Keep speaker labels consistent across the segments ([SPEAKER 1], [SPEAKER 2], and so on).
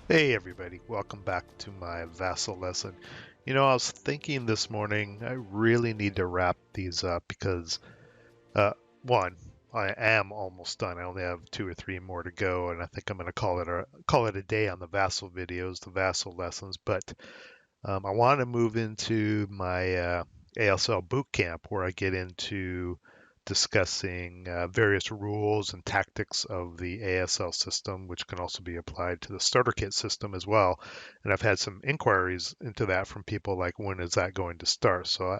[SPEAKER 1] Hey everybody, welcome back to my VASSAL lesson. I was thinking this morning I really need to wrap these up because uh, one, I am almost done. I only have two or three more to go, and I think I'm going to call it a day on the VASSAL videos, the VASSAL lessons. But I want to move into my ASL boot camp where I get into discussing various rules and tactics of the ASL system, which can also be applied to the starter kit system as well. And I've had some inquiries into that from people like, when is that going to start? So I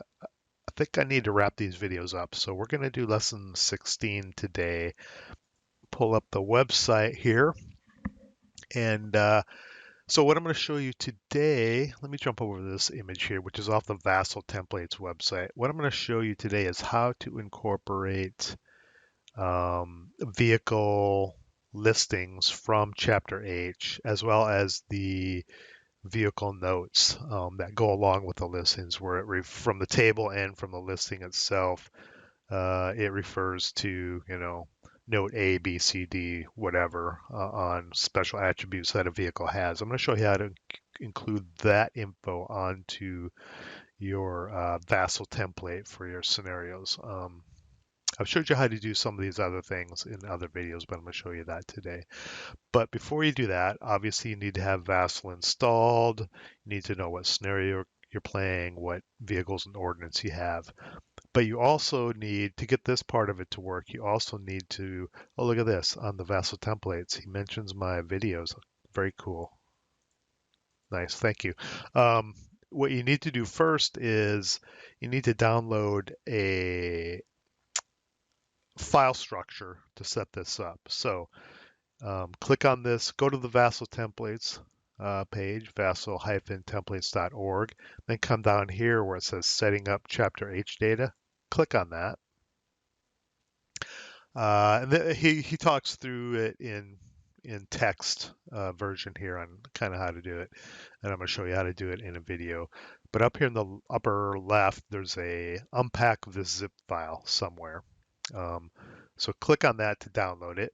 [SPEAKER 1] think I need to wrap these videos up. So we're going to do lesson 16 today. Pull up the website here. And so what I'm going to show you today, let me jump over this image here, which is off the VASSL templates website. What I'm going to show you today is how to incorporate vehicle listings from Chapter H, as well as the vehicle notes that go along with the listings, where from the table and from the listing itself, it refers to, note A, B, C, D, whatever, on special attributes that a vehicle has. I'm going to show you how to include that info onto your VASSL template for your scenarios. I've showed you how to do some of these other things in other videos, but I'm going to show you that today. But before you do that, obviously you need to have VASSL installed. You need to know what scenario you're playing, what vehicles and ordnance you have. But you also need to get this part of it to work. You also need to, oh, look at this on the VASSL templates. He mentions my videos. Very cool. Nice. Thank you. Um, what you need to do first is you need to download a file structure to set this up. So click on this, go to the VASSL templates page, vassal-templates.org, then come down here where it says setting up chapter H data. Click on that. And he talks through it in text version here on kind of how to do it, and I'm going to show you how to do it in a video. But up here in the upper left, there's a unpack this zip file somewhere. Um, so click on that to download it,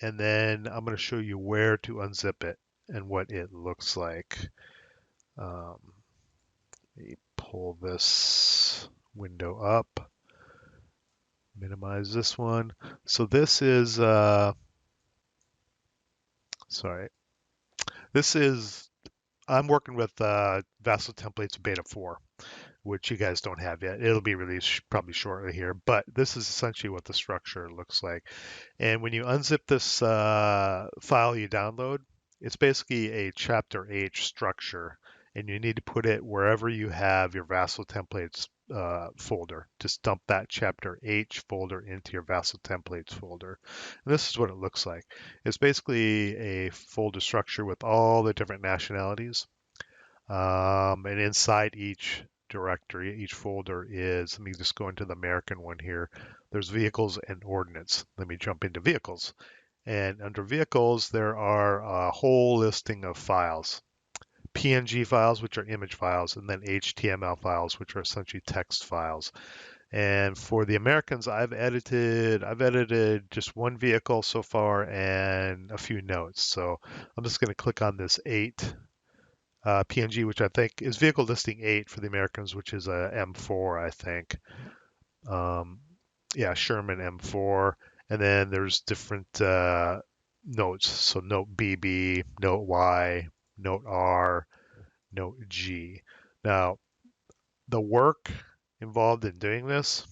[SPEAKER 1] and then I'm going to show you where to unzip it and what it looks like. Um, let me pull this window up, minimize this one. So this is sorry. This is, I'm working with VASSL Templates Beta 4, which you guys don't have yet. It'll be released probably shortly here, but this is essentially what the structure looks like. And when you unzip this file you download, it's basically a chapter H structure, and you need to put it wherever you have your VASSL Templates folder. Just dump that chapter H folder into your VASSL Templates folder. And this is what it looks like. It's basically a folder structure with all the different nationalities. And inside each directory, each folder is, let me just go into the American one here. There's vehicles and ordnance. Let me jump into vehicles. And under vehicles, there are a whole listing of files. PNG files, which are image files, and then HTML files, which are essentially text files. And for the Americans, I've edited just one vehicle so far and a few notes. So I'm just going to click on this 8 PNG, which I think is vehicle listing 8 for the Americans, which is a M4, I think. Um, yeah, Sherman M4. And then there's different notes. So note BB, note Y, note R, note G. Now, the work involved in doing this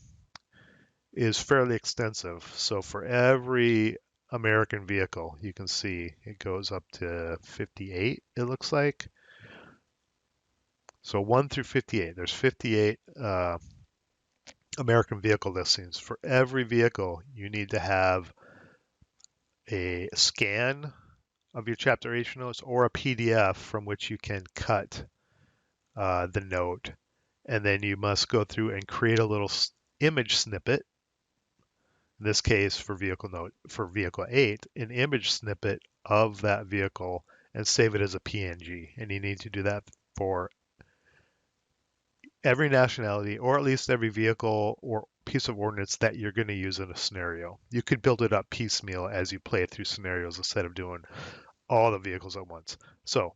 [SPEAKER 1] is fairly extensive. So for every American vehicle, you can see it goes up to 58, it looks like. So 1 through 58, there's 58 American vehicle listings. For every vehicle, you need to have a scan of your Chapter H notes or a PDF from which you can cut the note. And then you must go through and create a little image snippet. In this case, for vehicle 8, an image snippet of that vehicle and save it as a PNG. And you need to do that for every nationality, or at least every vehicle or piece of ordnance that you're going to use in a scenario. You could build it up piecemeal as you play it through scenarios instead of doing all the vehicles at once. So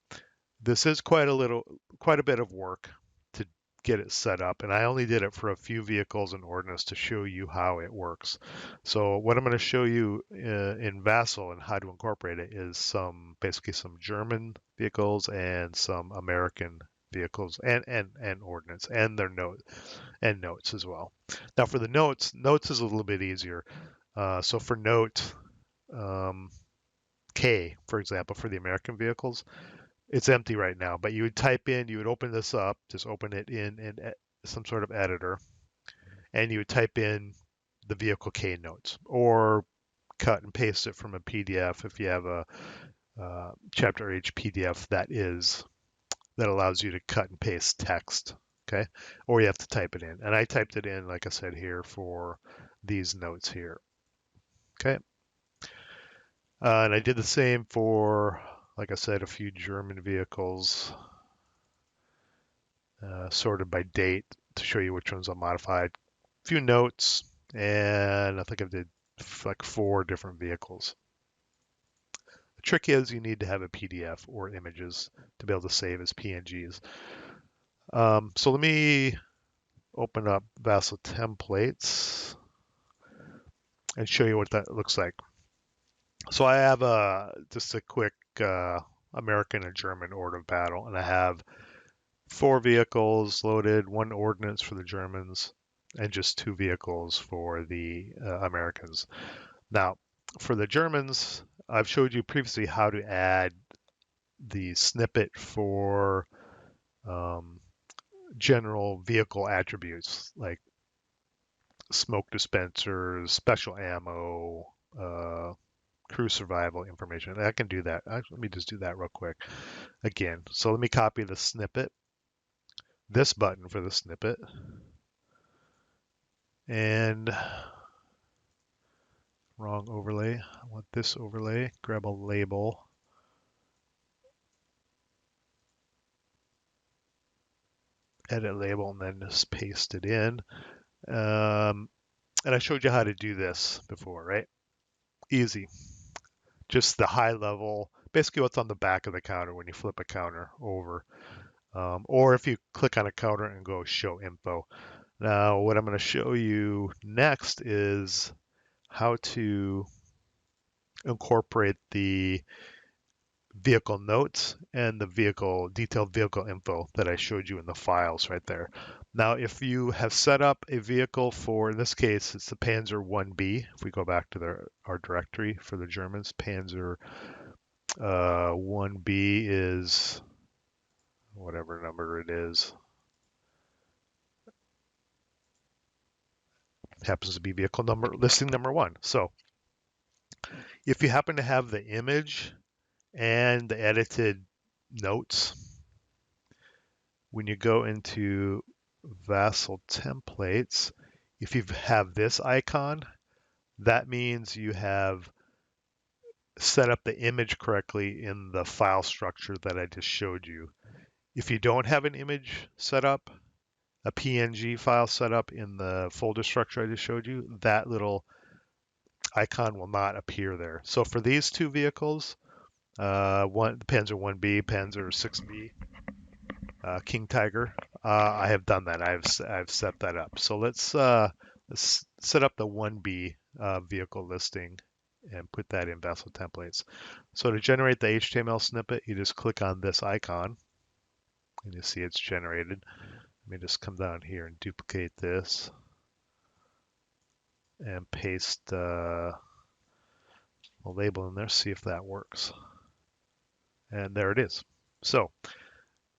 [SPEAKER 1] this is quite a bit of work to get it set up, and I only did it for a few vehicles in ordnance to show you how it works. So what I'm going to show you in VASSAL and how to incorporate it is basically some German vehicles and some American vehicles and ordnance and their notes as well. Now for the notes is a little bit easier. So for note K, for example, for the American vehicles, it's empty right now, but you would open this up, just open it in some sort of editor, and you would type in the vehicle K notes or cut and paste it from a PDF if you have a chapter H PDF that allows you to cut and paste text. Okay. Or you have to type it in. And I typed it in, like I said, here for these notes here. Okay. And I did the same for, like I said, a few German vehicles. Sorted by date to show you which ones I modified. A few notes, and I think I did like 4 different vehicles. The trick is you need to have a PDF or images to be able to save as PNGs. So let me open up VASSL templates and show you what that looks like. So I have just a quick American and German order of battle, and I have 4 vehicles loaded, 1 ordnance for the Germans, and just 2 vehicles for the Americans. Now, for the Germans, I've showed you previously how to add the snippet for general vehicle attributes like smoke dispensers, special ammo, crew survival information. I can do that. Let me just do that real quick again. So let me copy the snippet, this button for the snippet, and wrong overlay. I want this overlay. Grab a label. Edit label and then just paste it in. And I showed you how to do this before, right? Easy. Just the high level, basically what's on the back of the counter when you flip a counter over. Or if you click on a counter and go show info. Now, what I'm going to show you next is how to incorporate the vehicle notes and the detailed vehicle info that I showed you in the files right there. Now, if you have set up a vehicle for, in this case, it's the Panzer 1B. If we go back to our directory for the Germans, Panzer 1B is whatever number it is. Happens to be vehicle number, listing number 1. So if you happen to have the image and the edited notes, when you go into VASSL templates, if you have this icon, that means you have set up the image correctly in the file structure that I just showed you. If you don't have an image set up, a PNG file set up in the folder structure I just showed you, that little icon will not appear there. So for these 2 vehicles, Panzer 1B, Panzer 6B, King Tiger, I have done that. I've set that up. So let's set up the 1B vehicle listing and put that in VASSL templates. So to generate the HTML snippet, you just click on this icon and you see it's generated. Let me just come down here and duplicate this and paste a label in there, see if that works. And there it is. So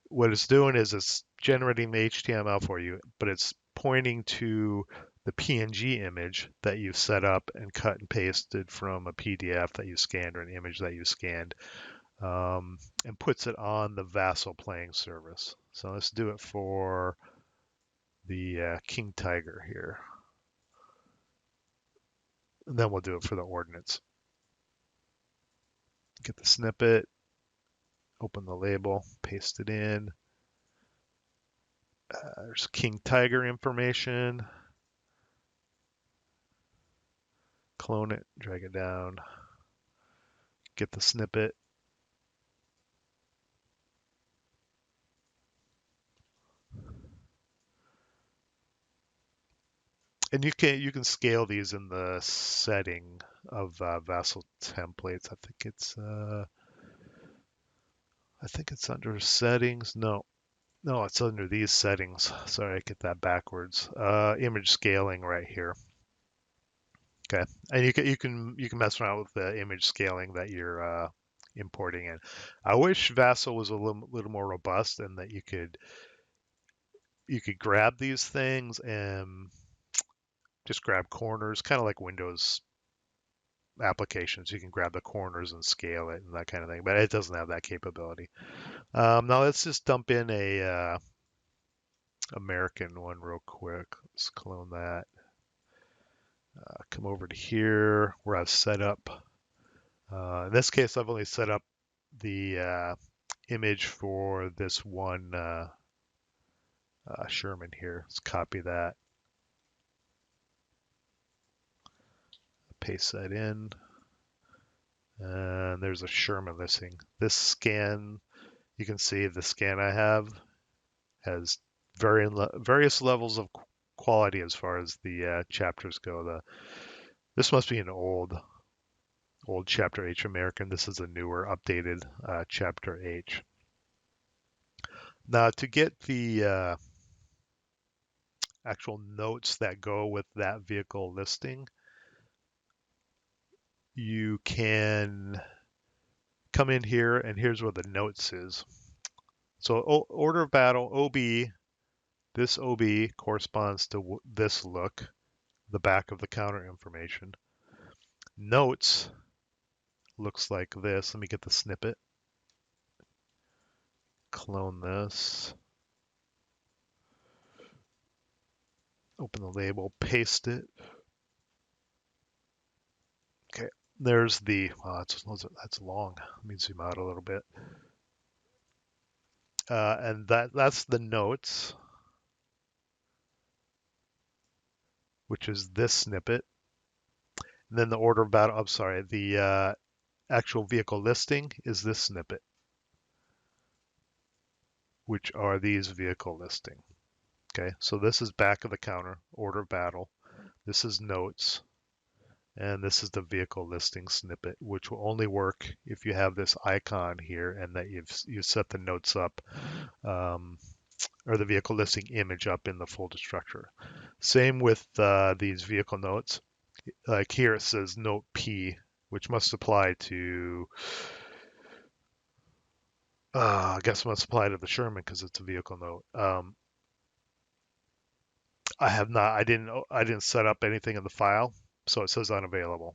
[SPEAKER 1] what it's doing is it's generating the HTML for you, but it's pointing to the PNG image that you've set up and cut and pasted from a PDF that you scanned or an image that you scanned, and puts it on the VASSL playing service. So let's do it for the King Tiger here. And then we'll do it for the ordnance. Get the snippet, open the label, paste it in. There's King Tiger information. Clone it, drag it down. Get the snippet, And you can scale these in the setting of VASL templates. I think it's under settings. No, it's under these settings. Sorry, I get that backwards. Image scaling right here. Okay, and you can mess around with the image scaling that you're importing in. I wish VASL was a little more robust and that you could grab these things and just grab corners, kind of like Windows applications. You can grab the corners and scale it and that kind of thing, but it doesn't have that capability. Now let's just dump in a American one real quick. Let's clone that. Come over to here where I've set up. In this case, I've only set up the image for this one Sherman here. Let's copy that, paste that in, and there's a Sherman listing. This scan, you can see the scan I have has various levels of quality as far as the chapters go. This must be an old chapter H American. This is a newer, updated chapter H. Now to get the actual notes that go with that vehicle listing, you can come in here and here's where the notes is. So order of battle, OB, this OB corresponds to this look, the back of the counter information. Notes looks like this. Let me get the snippet. Clone this. Open the label, paste it. Okay, there's the, that's long. Let me zoom out a little bit. And that's the notes, which is this snippet. And then the order of battle, I'm sorry, the actual vehicle listing is this snippet, which are these vehicle listing. Okay, so this is back of the counter, order of battle. This is notes. And this is the vehicle listing snippet, which will only work if you have this icon here and that you've set the notes up, or the vehicle listing image up in the folder structure. Same with these vehicle notes. Like here it says note P, which must apply to, I guess must apply to the Sherman because it's a vehicle note. I didn't set up anything in the file, so it says unavailable.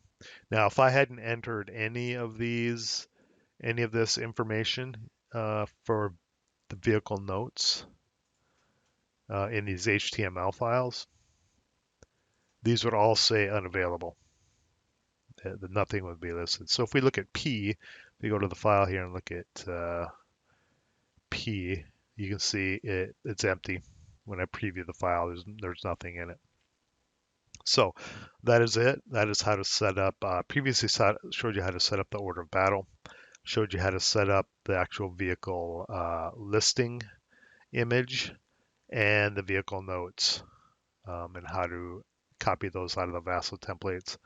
[SPEAKER 1] Now, if I hadn't entered any of this information for the vehicle notes in these HTML files, these would all say unavailable. Nothing would be listed. So if we look at P, if we go to the file here and look at P, you can see it's empty. When I preview the file, there's nothing in it. So that is it. That is how to set up. Previously showed you how to set up the order of battle. Showed you how to set up the actual vehicle listing image and the vehicle notes, and how to copy those out of the VASSL templates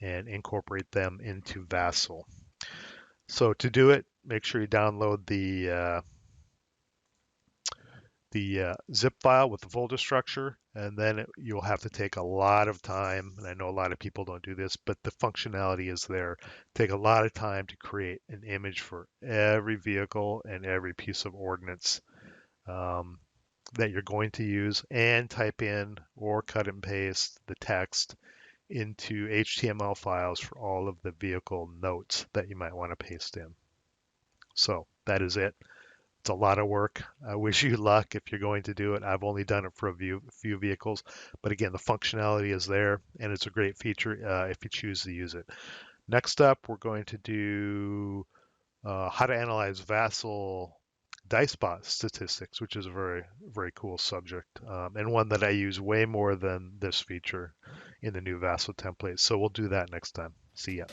[SPEAKER 1] and incorporate them into VASSL. So to do it, make sure you download the zip file with the folder structure, and then you'll have to take a lot of time, and I know a lot of people don't do this, but the functionality is there. Take a lot of time to create an image for every vehicle and every piece of ordnance that you're going to use, and type in or cut and paste the text into HTML files for all of the vehicle notes that you might want to paste in. So that is it. It's a lot of work. I wish you luck if you're going to do it. I've only done it for a few vehicles, but again, the functionality is there, and it's a great feature if you choose to use it. Next up, we're going to do how to analyze VASSL dice spot statistics, which is a very, very cool subject, and one that I use way more than this feature in the new VASSL template. So we'll do that next time. See ya.